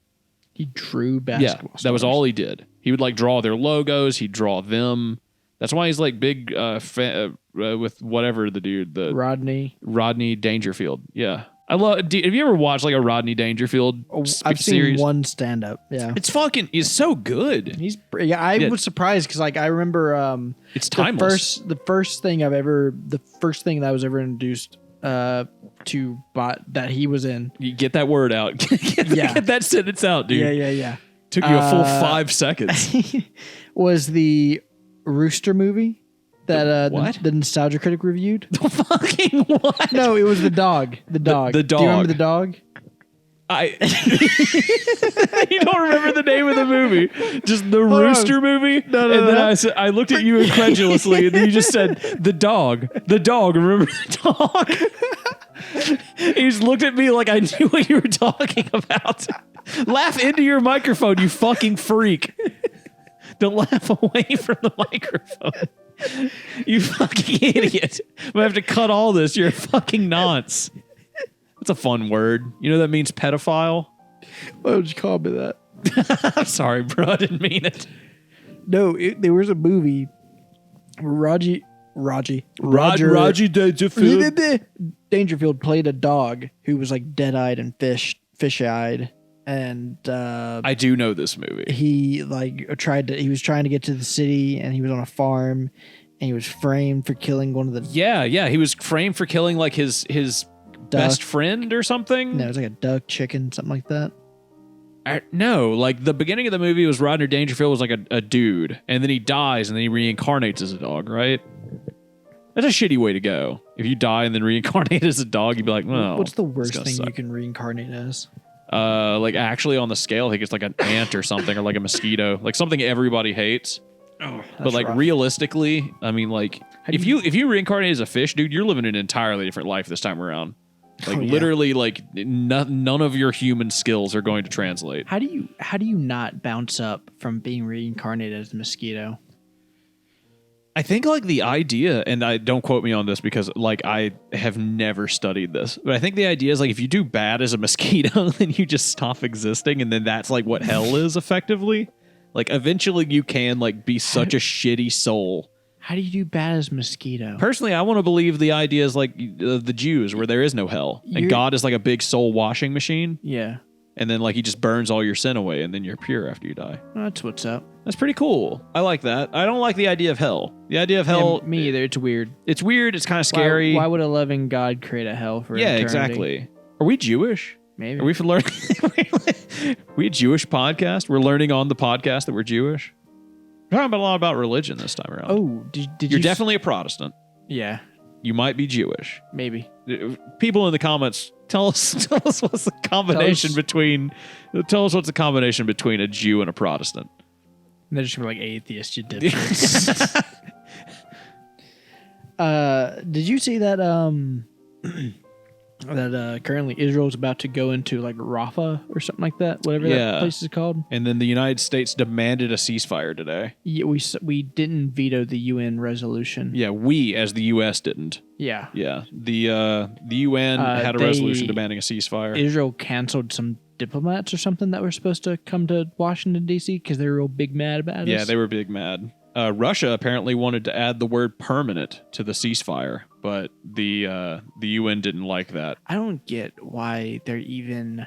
He drew basketball. That was all he did. He would like draw their logos. He'd draw them. That's why he's like big with whatever the dude, the Rodney Dangerfield. Yeah, I love. Have you ever watched like a Rodney Dangerfield I've series? seen one stand up. Yeah, He's so good. I was surprised because like I remember It's timeless. The first thing that I was ever introduced to that he was in. You get that word out. Get that sentence out, dude. Yeah. Took you a full 5 seconds. Was the Rooster movie that what? the Nostalgia Critic reviewed? Fucking what? No, it was the dog. The dog. The dog. Do you remember the dog? You don't remember the name of the movie, just the Rooster movie. No. And then I looked at you incredulously, and then you just said the dog. The dog. Remember the dog? You just looked at me like I knew what you were talking about. Laugh into your microphone, you fucking freak. Don't laugh away from the microphone. You fucking idiot. I'm gonna have to cut all this. You're a fucking nonce. That's a fun word. You know that means pedophile? Why would you call me that? I'm sorry, bro. I didn't mean it. No, there was a movie where Roger Dangerfield. Dangerfield played a dog who was like dead-eyed and fish-eyed, and I do know this movie. he he was trying to get to the city, and he was on a farm, and he was framed for killing one of the Yeah. He was framed for killing like his best friend or something. No, it was like a duck, chicken, something like that. No, like the beginning of the movie was Rodney Dangerfield was like a dude, and then he dies, and then he reincarnates as a dog, right? That's a shitty way to go. If you die and then reincarnate as a dog, you'd be like, well, what's the worst thing you can reincarnate as? Like actually on the scale, I think it's like an ant or something, or like a mosquito, like something everybody hates. Oh, But like realistically, I mean, like if you reincarnate as a fish, dude, you're living an entirely different life this time around. Like literally, like none of your human skills are going to translate. How do you not bounce up from being reincarnated as a mosquito? I think like the idea, and I don't quote me on this because like I have never studied this, but I think the idea is like if you do bad as a mosquito, then you just stop existing, and then that's like what hell is effectively. Like eventually you can like be such a shitty soul. How do you do bad as mosquito? Personally, I want to believe the idea is like the Jews, where there is no hell, and God is like a big soul washing machine, Yeah. and then like he just burns all your sin away, and then you're pure after you die. That's what's up. That's pretty cool. I like that. I don't like the idea of hell. The idea of hell, Yeah, me either. It's weird. it's weird. It's kind of scary. Why would a loving God create a hell for Yeah, eternity? exactly. Are we Jewish? Maybe. Are we learning? We a Jewish podcast? We're learning on the podcast that we're Jewish. We're talking about a lot about religion this time around. Oh, did You're you? definitely a Protestant. Yeah, You might be Jewish. maybe. People in the comments, tell us what's the combination between. Tell us what's the combination between a Jew and a Protestant. They're just like atheists, you dipshits. Did you see that? That currently Israel's about to go into like Rafah or something like that, whatever Yeah. that place is called. And then the United States demanded a ceasefire today. Yeah, we didn't veto the UN resolution. Yeah, we as the U.S. didn't. Yeah. Yeah, the UN had a resolution demanding a ceasefire. Israel canceled some diplomats or something that were supposed to come to Washington D.C. because they were real big mad about it. Yeah, they were big mad. Russia apparently wanted to add the word permanent to the ceasefire, but the UN didn't like that. I don't get why they're even.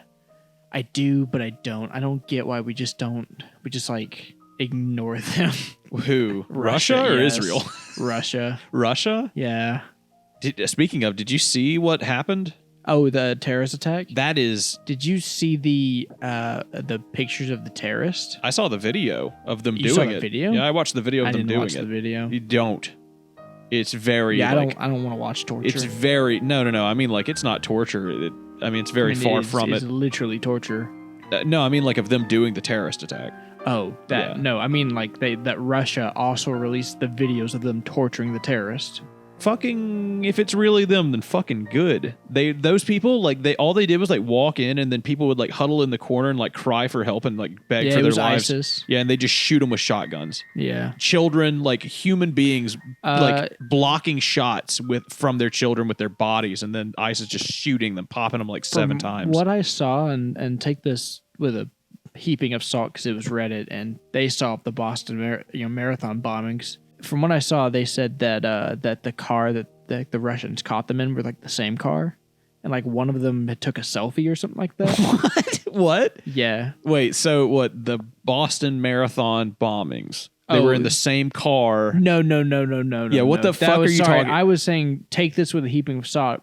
I do, but I don't. I don't get why we just don't. We just like ignore them. Who? Russia or yes. Israel? Russia. Russia? Yeah. Speaking of, did you see what happened? Oh, the terrorist attack. That is, Did you see the pictures of the terrorist? I saw the video of them You doing saw it. the video? Yeah, I watched the video of I them didn't doing watch it. the video. You don't. It's very Yeah, like, I don't want to watch torture. it's very no. I mean, like it's not torture. It's very far from it's it. literally torture. No, I mean like of them doing the terrorist attack. Oh, that Yeah. no. I mean like that Russia also released the videos of them torturing the terrorist. Fucking, if it's really them, then fucking good. Those people, like all they did was like walk in, and then people would like huddle in the corner and like cry for help and like beg Yeah, for it their was lives. ISIS. Yeah, and they just shoot them with shotguns. Yeah. Children, like human beings, like blocking shots from their children with their bodies, and then ISIS just shooting them, popping them like seven times. What I saw, and take this with a heaping of salt because it was Reddit, and they saw the Boston marathon bombings. From what I saw, they said that that the car that the Russians caught them in were like the same car, and like one of them had took a selfie or something like that. What? Yeah. Wait, so what? The Boston Marathon bombings? They were in the same car. No. Yeah, what no. the fuck are you talking? I was saying take this with a heaping of salt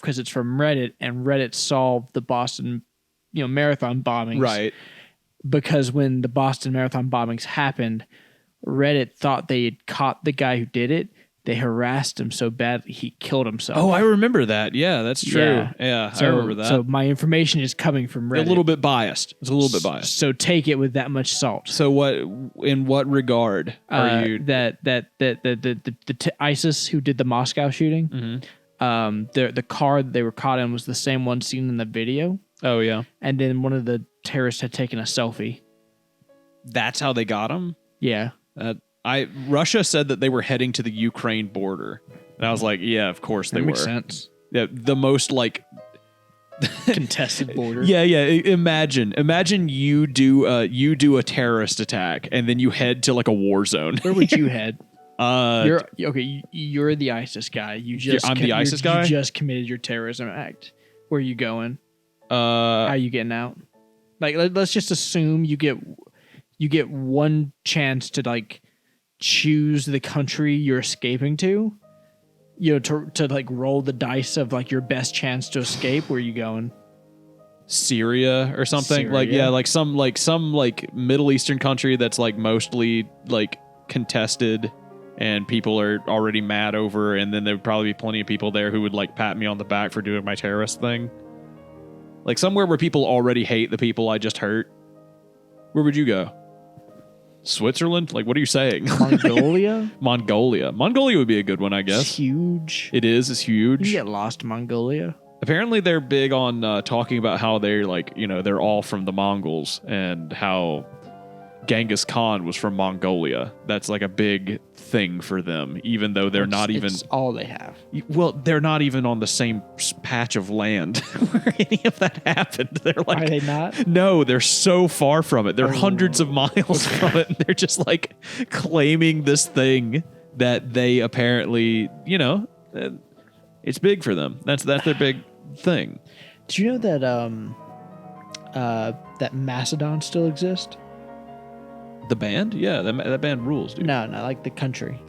because it's from Reddit, and Reddit solved the Boston, marathon bombings. Right. Because when the Boston Marathon bombings happened, Reddit thought they had caught the guy who did it. They harassed him so badly he killed himself. Oh, I remember that. Yeah, that's true. Yeah, I remember that. So my information is coming from Reddit. A little bit biased. It's a little bit biased. So take it with that much salt. So what? In what regard are you? The ISIS who did the Moscow shooting? Mm-hmm. The car that they were caught in was the same one seen in the video, Oh yeah, and then one of the terrorists had taken a selfie. that's how they got him. Yeah. Russia said that they were heading to the Ukraine border, and I was like, yeah, of course they That were. makes sense. Yeah, the most like Contested border. Yeah. Imagine you do a terrorist attack, and then you head to like a war zone. Where would you head? You're You're the ISIS guy. I'm the ISIS guy? You just committed your terrorism act. Where are you going? How are you getting out? Like, let's just assume you get one chance to like choose the country you're escaping to. To like roll the dice of like your best chance to escape. Where are you going? Syria or something. Like, Syria? yeah, like some Middle Eastern country that's like mostly like contested and people are already mad over, and then there would probably be plenty of people there who would like pat me on the back for doing my terrorist thing. Like somewhere where people already hate the people I just hurt. Where would you go? Switzerland? Like, what are you saying? Mongolia? Mongolia would be a good one, I guess. It's huge. It is. It's huge. You get lost in Mongolia. Apparently, they're big on talking about how they're like, they're all from the Mongols, and how Genghis Khan was from Mongolia. That's like a big thing for them, even though they're not even. It's all they have. Well, they're not even on the same patch of land where any of that happened. They're like, Are they not? no, they're so far from it. They're hundreds of miles from it. And they're just like claiming this thing that they apparently, it's big for them. That's their big thing. Did you know that that Macedon still exists? The band? Yeah, that band rules, dude. No, like the country.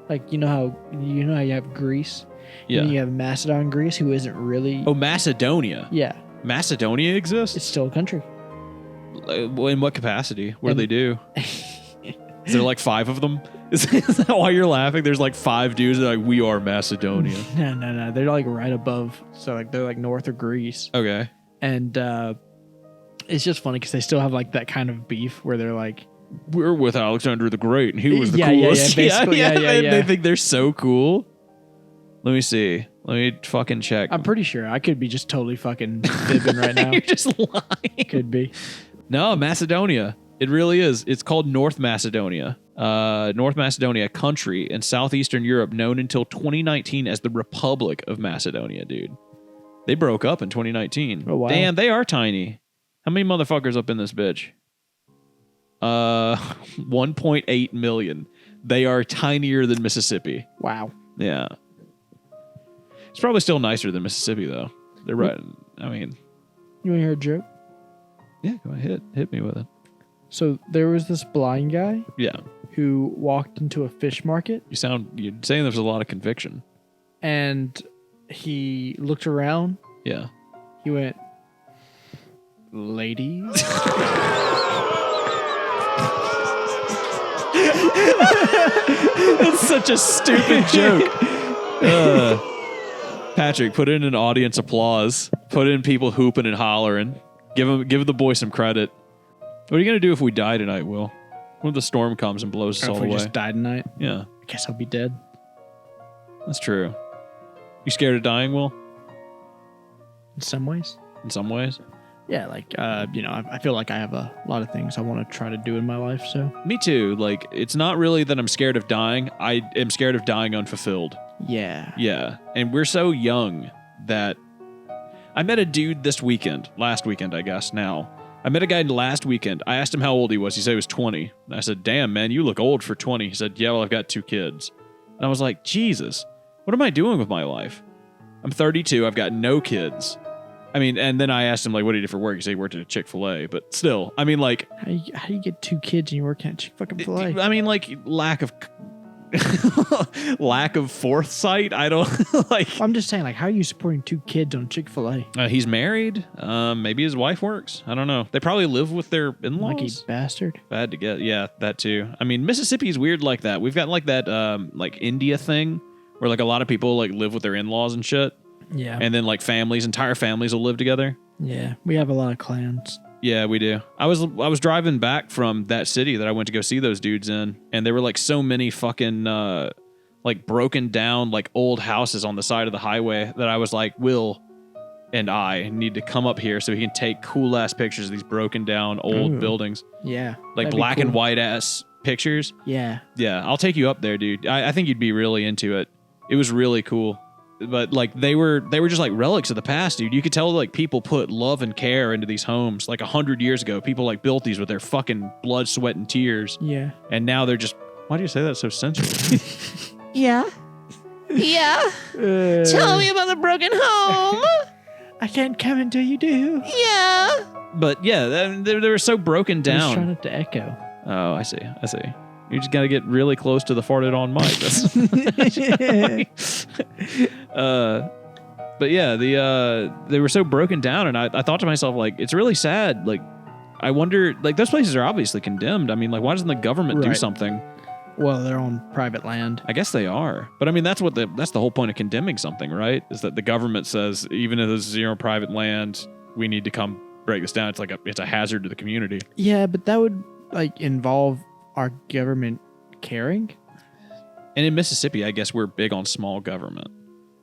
Like you know how you have Greece? Yeah. And you have Macedon, Greece, who isn't really. Oh, Macedonia. Yeah, Macedonia exists? it's still a country. In what capacity? What do they do? Is there like 5 of them? Is that why you're laughing? There's like 5 dudes that are like, we are Macedonia. No. They're like right above. So like they're like north of Greece. Okay. And it's just funny because they still have like that kind of beef where they're like, We're with Alexander the Great, and he was the Yeah, coolest. basically, yeah. They think they're so cool. Let me see. Let me fucking check. I'm pretty sure I could be just totally fucking fibbing right now. You're just lying. Could be. No, Macedonia. It really is. It's called North Macedonia. North Macedonia, a country in southeastern Europe known until 2019 as the Republic of Macedonia, dude. They broke up in 2019. Oh, wow. Damn, they are tiny. How many motherfuckers up in this bitch? 1.8 million. They are tinier than Mississippi. Wow. Yeah. It's probably still nicer than Mississippi, though. They're right. I mean, You want to hear a joke? yeah, go ahead. Hit me with it. So there was this blind guy Yeah. who walked into a fish market You're saying there's a lot of conviction. and he looked around. Yeah. He went, ladies. That's such a stupid joke. Patrick, put in an audience applause. Put in people hooping and hollering. Give the boy some credit. What are you gonna do if we die tonight, Will? When the storm comes and blows us Or all if we away? just died tonight, Yeah, I guess I'll be dead. that's true. You scared of dying, Will? In some ways. In some ways. Yeah, like, I feel like I have a lot of things I want to try to do in my life, so. Me too. Like, it's not really that I'm scared of dying. I am scared of dying unfulfilled. Yeah. Yeah. And we're so young that I met a dude last weekend, I guess now. I met a guy last weekend. I asked him how old he was. He said he was 20. And I said, damn, man, you look old for 20. He said, yeah, well, I've got 2 kids. And I was like, Jesus, what am I doing with my life? I'm 32. I've got no kids. I mean, and then I asked him, like, what do you do for work? He said he worked at a Chick-fil-A. But still, I mean, like... How do you get 2 kids and you work at Chick-fil-A? I mean, like, lack of foresight. I don't like. I'm just saying, like, how are you supporting 2 kids on Chick-fil-A? He's married. Maybe his wife works. I don't know. They probably live with their in-laws. Lucky bastard. Bad to get. Yeah, that too. I mean, Mississippi's weird like that. We've got like that, like India thing where like a lot of people like live with their in-laws and shit. Yeah. And then like entire families will live together. Yeah. We have a lot of clans. Yeah, we do. I was driving back from that city that I went to go see those dudes in, and there were like so many fucking like broken down like old houses on the side of the highway that I was like, Will and I need to come up here so he can take cool ass pictures of these broken down old Ooh. buildings, Yeah. like that'd be black and cool. white ass pictures. Yeah. Yeah, I'll take you up there, dude. I think you'd be really into it. It was really cool. But like they were just like relics of the past, dude. You could tell like people put love and care into these homes like 100 years ago. People like built these with their fucking blood, sweat, and tears. Yeah. And now they're just. Why do you say that so sensitive? Yeah. Yeah. Tell me about the broken home. I can't come until you do. Yeah. But yeah, they were so broken I'm just trying down. not to echo. Oh, I see. You just got to get really close to the farted on mic. But yeah, they were so broken down, and I thought to myself, like, it's really sad. Like, I wonder, like, those places are obviously condemned. I mean, like, why doesn't the government do Right. something? Well, they're on private land. I guess they are, but I mean, that's the whole point of condemning something, right? Is that the government says even if this is private land, we need to come break this down. It's like it's a hazard to the community. Yeah, but that would like involve our government caring. And in Mississippi, I guess we're big on small government,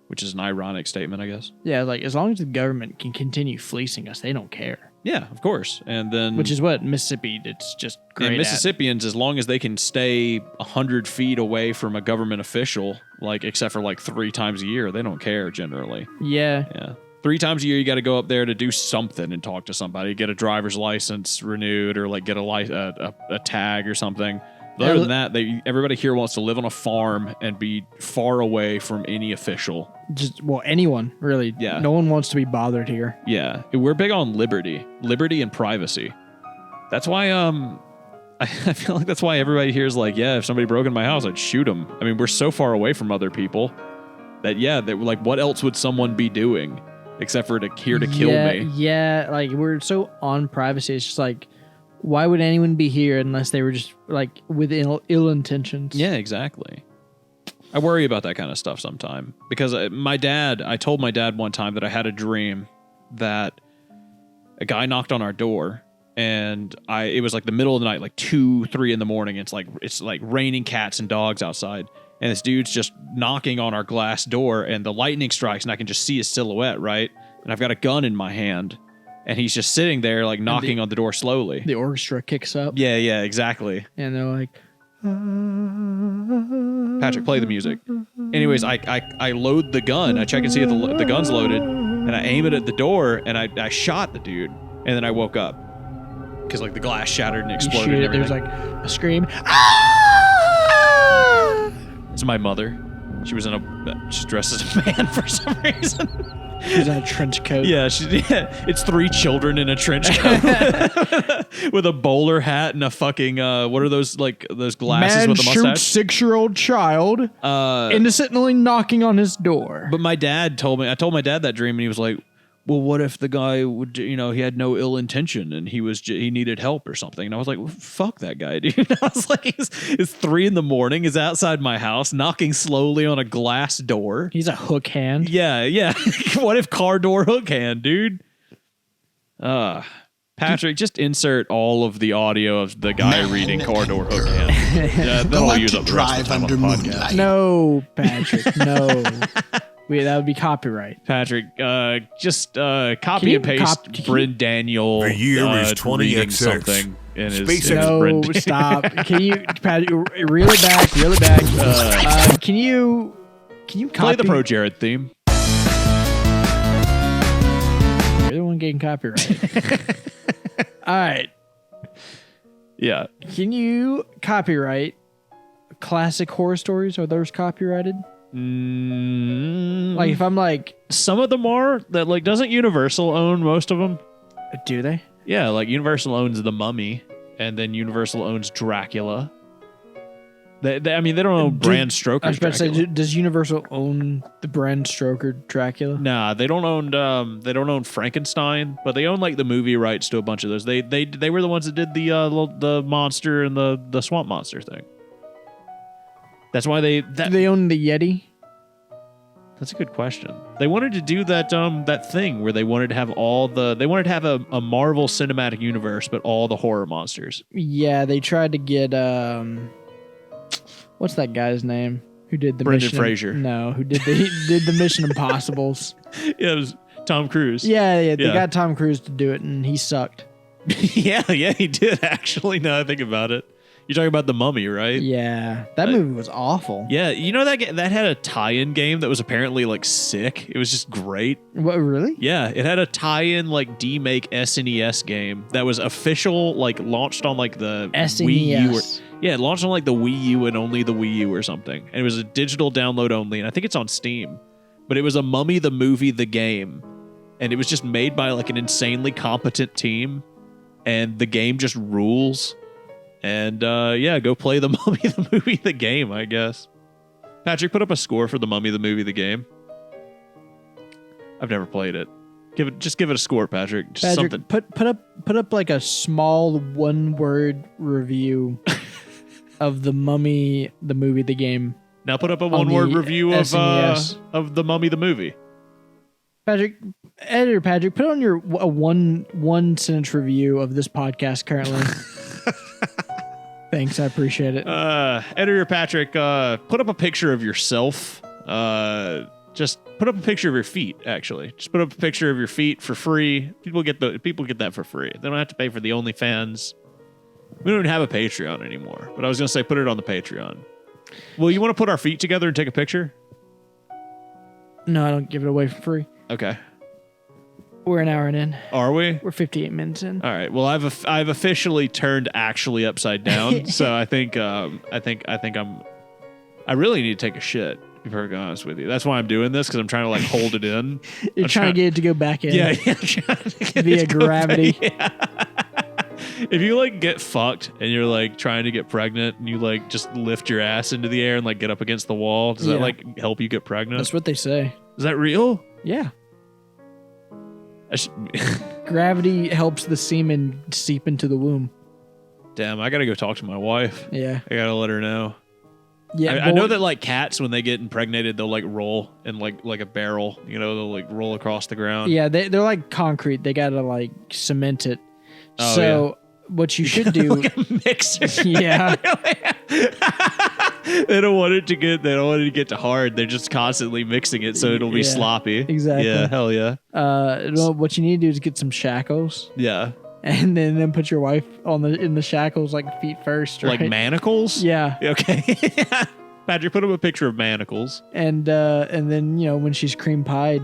which is an ironic statement, I guess. Yeah, like as long as the government can continue fleecing us, they don't care. Yeah, of course. And then which is what Mississippi. It's just great. and Mississippians, as long as they can stay 100 feet away from a government official, like except for like 3 times a year, they don't care generally. Yeah. Yeah. 3 times a year, you got to go up there to do something and talk to somebody, get a driver's license renewed, or like get a tag or something. But other than that, everybody here wants to live on a farm and be far away from any official. Anyone really. Yeah. No one wants to be bothered here. Yeah, we're big on liberty and privacy. That's why I feel like that's why everybody here is like, yeah, if somebody broke into my house, I'd shoot them. I mean, we're so far away from other people that like, what else would someone be doing except for here to kill me? Yeah, like we're so on privacy. It's just like, why would anyone be here unless they were just like with ill intentions? Yeah, exactly. I worry about that kind of stuff sometime because I told my dad one time that I had a dream that a guy knocked on our door, and it was like the middle of the night, like 2-3 in the morning. It's like raining cats and dogs outside, and this dude's just knocking on our glass door, and the lightning strikes, and I can just see his silhouette, right? And I've got a gun in my hand. And he's just sitting there, like, knocking on the door slowly. The orchestra kicks up. Yeah, exactly. And they're like... Patrick, play the music. Anyways, I load the gun. I check and see if the gun's loaded. And I aim it at the door, and I shot the dude. And then I woke up. Because, like, the glass shattered and exploded and everything. There's, like, a scream. It's my mother. She's dressed as a man for some reason. She's in a trench coat. Yeah, it's 3 children in a trench coat with a bowler hat and a fucking what are those, like, those glasses with a mustache? Man shoots 6-year-old child innocently knocking on his door. But my dad told me, I told my dad that dream, and he was like, well, what if the guy would, he had no ill intention and he needed help or something? And I was like, well, fuck that guy, dude. I was like, it's 3 a.m. He's outside my house knocking slowly on a glass door. He's a hook hand. Yeah. What if car door hook hand, dude? Patrick, just insert all of the audio of the guy reading car door hook hand. Yeah, that'll use up the rest of the time on the podcast. No, Patrick, no. That would be copyright. Patrick, just copy and paste Bryn Daniel. The year is 20XX. Something in his no, stop. Can you, Patrick, reel it back? Can you copy? Play the Pro Jared theme. You're the one getting copyright. All right. Yeah. Can you copyright classic horror stories? Are those copyrighted? Like if I'm like, some of them are that, like, doesn't Universal own most of them? Do they? Yeah, like Universal owns The Mummy, and then Universal owns Dracula. They don't own Bram Stoker's I was about Dracula. to say, does Universal own the Bram Stoker Dracula? Nah, they don't own Frankenstein, but they own like the movie rights to a bunch of those. They were the ones that did the monster and the swamp monster thing. That's why Do they own the Yeti? That's a good question. They wanted to do that thing where they wanted to have a Marvel Cinematic Universe, but all the horror monsters. Yeah, they tried to get what's that guy's name? Who did the Brendan Mission? Fraser. No, who did the Mission Impossibles? Yeah, it was Tom Cruise. Yeah, they got Tom Cruise to do it, and he sucked. yeah, he did actually. Now I think about it. You're talking about The Mummy, right? Yeah, that movie was awful. Yeah, that had a tie-in game that was apparently like sick. It was just great. What, really? Yeah, it had a tie-in like demake SNES game that was official, like launched on like the SNES. Wii U. It launched on like the Wii U and only the Wii U or something. And it was a digital download only, and I think it's on Steam. But it was a Mummy the movie, the game, and it was just made by like an insanely competent team, and the game just rules. And go play The Mummy the movie, the game, I guess. Patrick, put up a score for The Mummy the movie, the game. I've never played it. Give it a score, Patrick. Just Patrick, something. put up like a small 1-word review of The Mummy the movie, the game. Now put up a 1-word review of The Mummy the movie. Editor Patrick, put on your one sentence review of this podcast currently. Thanks, I appreciate it. Editor Patrick, put up a picture of yourself, Just put up a picture of your feet. Actually, just put up a picture of your feet for free. People get that for free. They don't have to pay for the OnlyFans. We don't even have a Patreon anymore. But I was gonna say put it on the Patreon. Well, you want to put our feet together and take a picture? No, I don't give it away for free. Okay. We're an hour in. Are we? We're 58 minutes in. All right. Well, I've officially turned actually upside down. So I think I really need to take a shit. To be perfectly honest with you, that's why I'm doing this because I'm trying to like hold it in. You're trying to get it to go back in. Yeah. Via gravity. Yeah. If you like get fucked and you're like trying to get pregnant and you like just lift your ass into the air and like get up against the wall, does that like help you get pregnant? That's what they say. Is that real? Yeah. Gravity helps the semen seep into the womb. Damn, I gotta go talk to my wife. Yeah. I gotta let her know. Yeah. I know that like cats, when they get impregnated, they'll like roll in like a barrel. You know, they'll like roll across the ground. Yeah, they're like concrete. They gotta like cement it. Oh, so what you should do? Like a mixer. Yeah. They don't want it to get to hard. They're just constantly mixing it so it'll be sloppy. Exactly. Yeah. Hell yeah. Well, what you need to do is get some shackles. Yeah. And then put your wife in the shackles, like feet first, right? Like manacles? Yeah. Okay. Patrick, put up a picture of manacles. And then, when she's cream pied,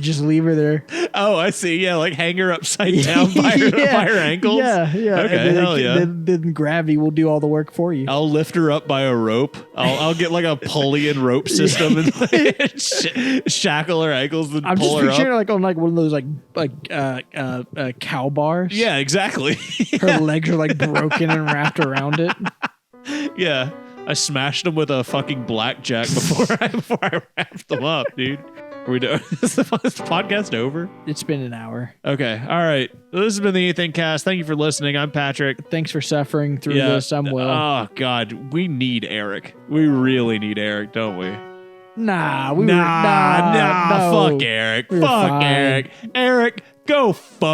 just leave her there. Oh, I see. Yeah, like hang her upside down by her ankles. Yeah. Okay, hell yeah. Then gravity will do all the work for you. I'll lift her up by a rope. I'll get like a pulley and rope system and like, shackle her ankles and I'm pull just her picturing up. her like on like one of those cow bars. Yeah, exactly. Her legs are like broken and wrapped around it. Yeah, I smashed them with a fucking blackjack before I wrapped them up, dude. Are we doing is the podcast over? It's been an hour. Okay, all right. This has been the AnythingCast. Thank you for listening. I'm Patrick. Thanks for suffering through this. I'm Will. Oh God, we need Eric. We really need Eric, don't we? Nah, Nah. no. Fuck Eric. We were Fuck fine. Eric. Eric, go fuck.